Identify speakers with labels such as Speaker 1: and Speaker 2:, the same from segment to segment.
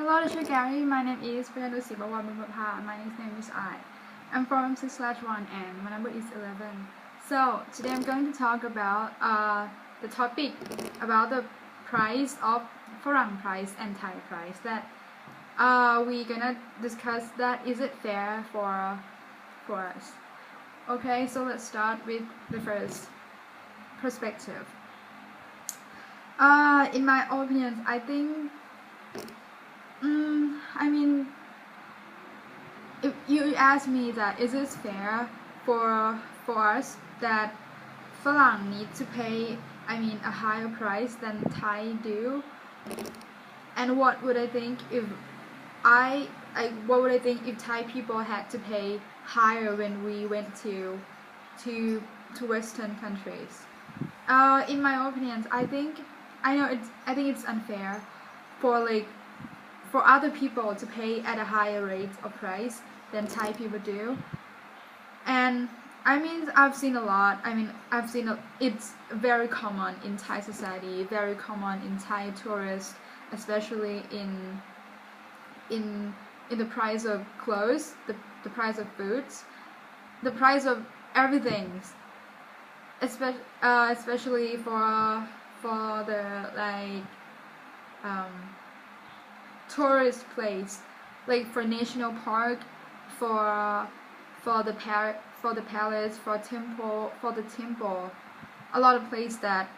Speaker 1: Hello, Teacher Gary. My name is Punyanuch Sribovornbunprapa. My name is I. I'm from 6/1 and my number is 11. So today I'm going to talk about the topic about the price of Farang price and Thai price. That we're gonna discuss that is it fair for us. Okay, so let's start with the first perspective. In my opinion, I think. If you ask me that is it fair for us that Farang need to pay a higher price than Thai do, and what would I think if Thai people had to pay higher when we went to Western countries? In my opinion, I think it's unfair for other people to pay at a higher rate of price than Thai people do. And I've seen a lot. It's very common in Thai society, very common in Thai tourists, especially in the price of clothes, the price of foods, the price of everything, especially for the tourist place, like for national park, for the palace, for the temple, a lot of places that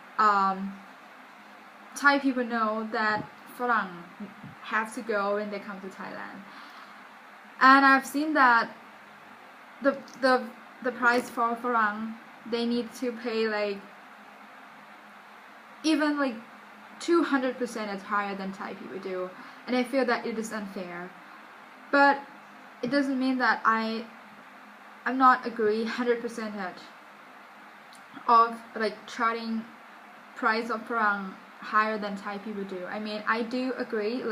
Speaker 1: Thai people know that Farang have to go when they come to Thailand. And I've seen that the price for Farang, they need to pay even 200% is higher than Thai people do, and I feel that it is unfair. But it doesn't mean that I'm not agree 100% of charting price of Farang higher than Thai people do. I do agree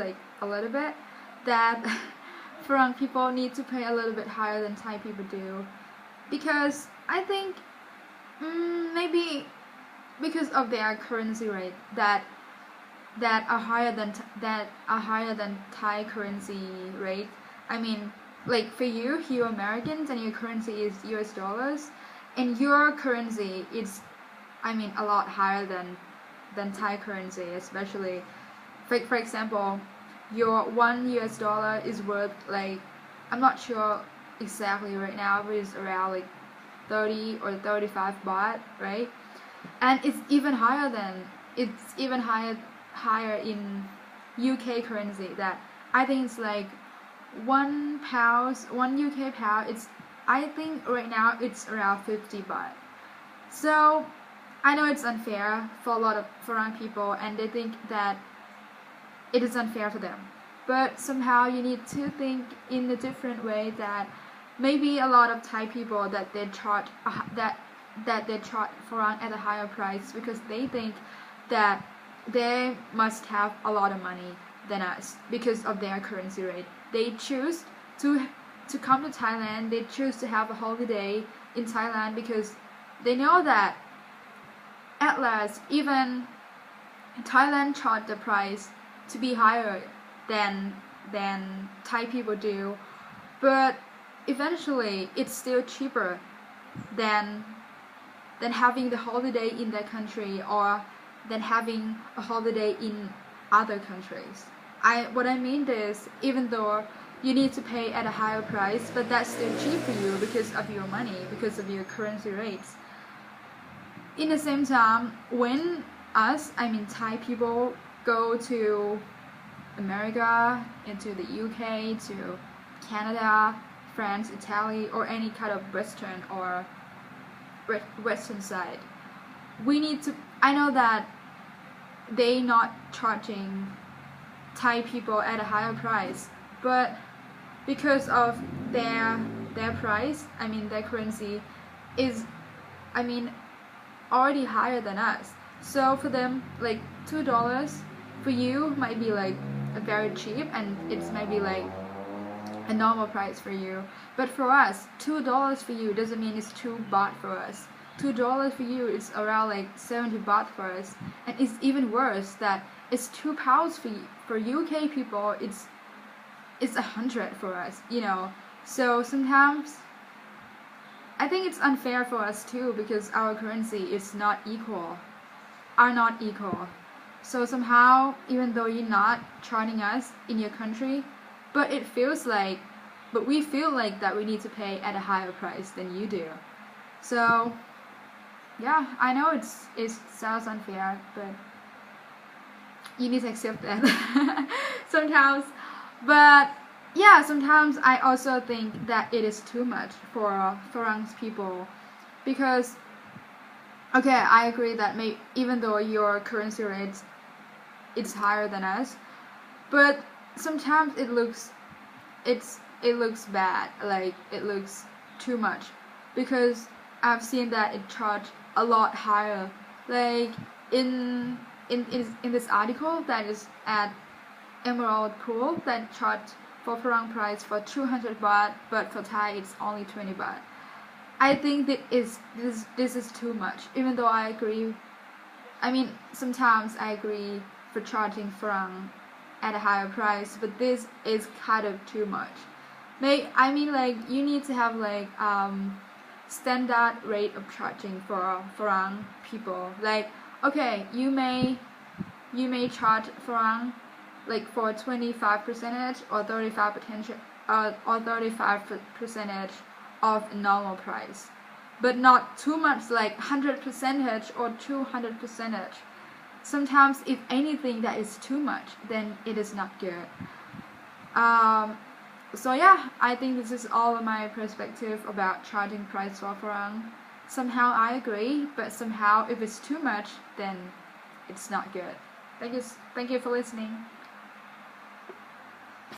Speaker 1: a little bit that Farang people need to pay a little bit higher than Thai people do, because I think maybe because of their currency rate that are higher than Thai currency rate. For you Americans, and your currency is US dollars, and your currency is a lot higher than Thai currency, especially for example, your $1 is worth I'm not sure exactly right now, but it's around 30 or 35 baht, right? And it's even higher in UK currency, that I think it's one UK pound, it's I think right now it's around 50 baht. So I know it's unfair for a lot of foreign people, and they think that it is unfair for them, but somehow you need to think in a different way, that maybe a lot of Thai people that they charge foreign at a higher price because they think that they must have a lot of money than us because of their currency rate. They choose to come to Thailand, they choose to have a holiday in Thailand because they know that at last even Thailand charge the price to be higher than Thai people do, but eventually it's still cheaper than having the holiday in their country, or than having a holiday in other countries. What I mean is, even though you need to pay at a higher price, but that's still cheap for you because of your money, because of your currency rates. In the same time, when Thai people go to America, into the UK, to Canada, France, Italy, or any kind of Western side, I know that they not charging Thai people at a higher price, but because of their price, their currency is already higher than us. So for them, $2 for you might be very cheap, and it's maybe a normal price for you. But for us, $2 for you doesn't mean it's 2 baht for us. $2 for you is around 70 baht for us, and it's even worse that it's £2 for UK people. It's it's 100 for us, you know. So sometimes I think it's unfair for us too, because our currency is not equal, are not equal. So somehow, even though you're not charging us in your country, but we feel like that we need to pay at a higher price than you do. So yeah, I know it sounds unfair, but you need to accept that sometimes. But yeah, sometimes I also think that it is too much for foreign people, because okay, I agree that even though your currency rate is higher than us, but sometimes it looks bad, like it looks too much, because I've seen that it charged a lot higher, like in this article that is at Emerald Pool, that charged for Farang price for 200 baht, but for Thai it's only 20 baht. I think that this is too much, even though I agree. I mean, sometimes I agree for charging Farang at a higher price, but this is kind of too much. I mean, like, you need to have like standard rate of charging for Farang people. Like, okay, you may charge Farang like for 25% or 35% of normal price, but not too much, like 100% or 200%. Sometimes, if anything that is too much, then it is not good. So yeah, I think this is all of my perspective about charging price for Farang. Somehow I agree, but somehow if it's too much, then it's not good. Thank you for listening.